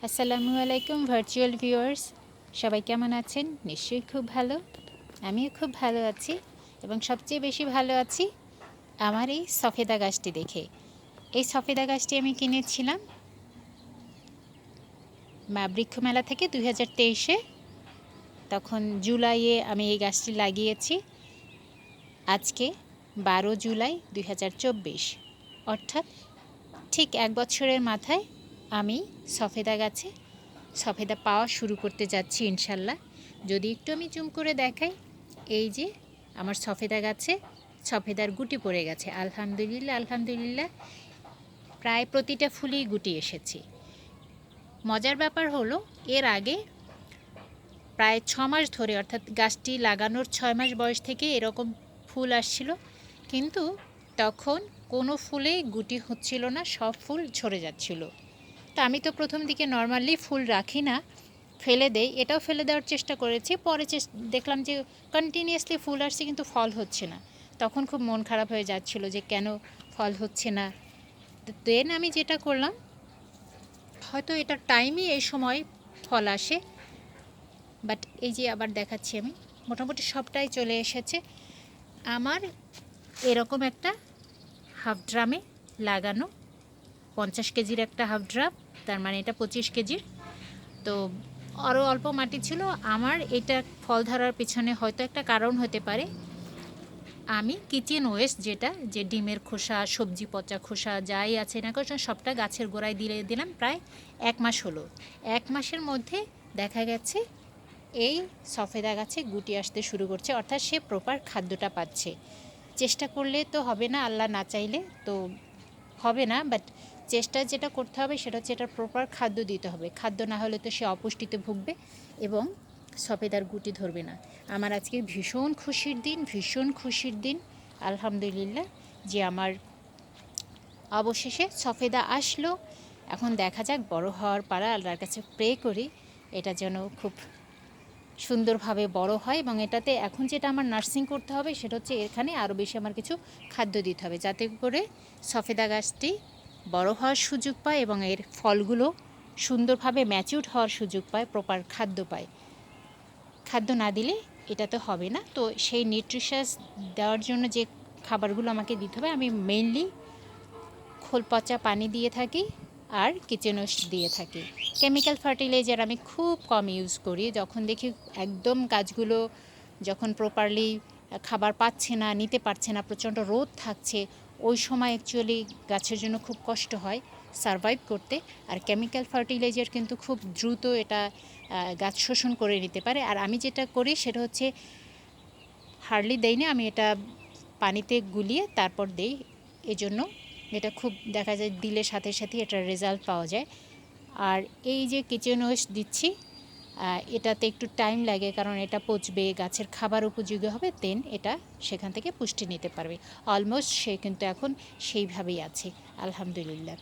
আসসালামু আলাইকুম virtual viewers, সবাই কেমন আছেন? নিশ্চয়ই খুব ভালো। আমিও খুব ভালো আছি এবং সবচেয়ে বেশি ভালো আছি আমার এই সফেদা গাছটি দেখে। এই সফেদা গাছটি আমি কিনেছিলাম বৃক্ষ মেলা থেকে 2023-এ। তখন জুলাইয়ে আমি এই গাছটি লাগিয়েছি। আজকে 12 জুলাই 2024, অর্থাৎ ঠিক 1 বছরের মাথায় আমি সফেদা গাছে সফেদা পাওয়া শুরু করতে যাচ্ছি ইনশাল্লাহ। যদি একটু আমি জুম করে দেখাই, এই যে আমার সফেদা গাছে সফেদার গুটি পড়ে গেছে। আলহামদুলিল্লাহ আলহামদুলিল্লাহ, প্রায় প্রতিটা ফুলেই গুটি এসেছে। মজার ব্যাপার হলো, এর আগে প্রায় 6 মাস ধরে, অর্থাৎ গাছটি লাগানোর 6 মাস বয়স থেকে এরকম ফুল আসছিল, কিন্তু তখন কোনো ফুলেই গুটি হচ্ছিল না, সব ফুল ঝরে যাচ্ছিল। তা আমি তো প্রথম দিকে নর্মালি ফুল রাখি না, ফেলে দেই। এটাও ফেলে দেওয়ার চেষ্টা করেছি, পরে দেখলাম যে কন্টিনিউয়াসলি ফুল আসছে কিন্তু ফল হচ্ছে না। তখন খুব মন খারাপ হয়ে যাচ্ছিল যে কেন ফল হচ্ছে না। দেন আমি যেটা করলাম, হয়তো এটার টাইমই এই সময় ফল আসে, বাট এই যে আবার দেখাচ্ছি আমি, মোটামুটি সবটাই চলে এসেছে। আমার এরকম একটা হাফ ড্রামে লাগানো, 50 কেজির একটা হাফ ড্রাম, তার মানে এটা 25 কেজির। তো আরও অল্প মাটি ছিল। আমার এটা ফল ধরার পিছনে হয়তো একটা কারণ হতে পারে, আমি কিচেন ওয়েস্ট, যেটা যে ডিমের খোসা, সবজি পচা খোসা যাই আছে না কেন সবটা গাছের গোড়ায় দিলাম। প্রায় 1 মাস হলো। 1 মাসের মধ্যে দেখা গেছে এই সফেদা গাছে গুটি আসতে শুরু করছে, অর্থাৎ সে প্রপার খাদ্যটা পাচ্ছে। চেষ্টা করলে তো হবে না, আল্লাহ না চাইলে তো হবে না, বাট চেষ্টা যেটা করতে হবে সেটা হচ্ছে এটার প্রপার খাদ্য দিতে হবে। খাদ্য না হলে তো সে অপুষ্টিতে ভুগবে এবং সফেদার গুটি ধরবে না। আমার আজকে ভীষণ খুশির দিন আলহামদুলিল্লাহ, যে আমার অবশেষে সফেদা আসলো। এখন দেখা যাক, বড় হওয়ার পালা। আল্লাহর কাছে প্রে করি এটা যেন খুব সুন্দরভাবে বড় হয়, এবং এটাতে এখন যেটা আমার নার্সিং করতে হবে সেটা হচ্ছে এখানে আরও বেশি আমার কিছু খাদ্য দিতে হবে, যাতে করে সফেদা গাছটি বড় হওয়ার সুযোগ পায় এবং এর ফলগুলো সুন্দরভাবে ম্যাচিউরড হওয়ার সুযোগ পায়, প্রপার খাদ্য পায়। খাদ্য না দিলে এটা তো হবে না। তো সেই নিউট্রিশাস দেওয়ার জন্য যে খাবারগুলো আমাকে দিতে হবে, আমি মেইনলি খোল পচা পানি দিয়ে থাকি আর কিচেন ওয়েস্ট দিয়ে থাকি। কেমিক্যাল ফার্টিলাইজার আমি খুব কম ইউজ করি। যখন দেখি একদম গাছগুলো যখন প্রপারলি খাবার পাচ্ছে না, নিতে পারছে না, প্রচণ্ড রোদ থাকছে, ওই সময় অ্যাকচুয়ালি গাছের জন্য খুব কষ্ট হয় সারভাইভ করতে। আর কেমিক্যাল ফার্টিলাইজার কিন্তু খুব দ্রুত এটা গাছ শোষণ করে নিতে পারে। আর আমি যেটা করি সেটা হচ্ছে হার্ডলি দেই না, আমি এটা পানিতে গুলিয়ে তারপর দেই। এজন্য এটা খুব দেখা যায় দিলে সাথে সাথে এটার রেজাল্ট পাওয়া যায়। আর এই যে কিচেন ওয়েস্ট দিচ্ছি, এটাতে একটু টাইম লাগে, কারণ এটা পচবে, গাছের খাবার উপযোগী হবে, দেন এটা সেখান থেকে পুষ্টি নিতে পারবে। অলমোস্ট সে কিন্তু এখন সেইভাবেই আছে আলহামদুলিল্লাহ।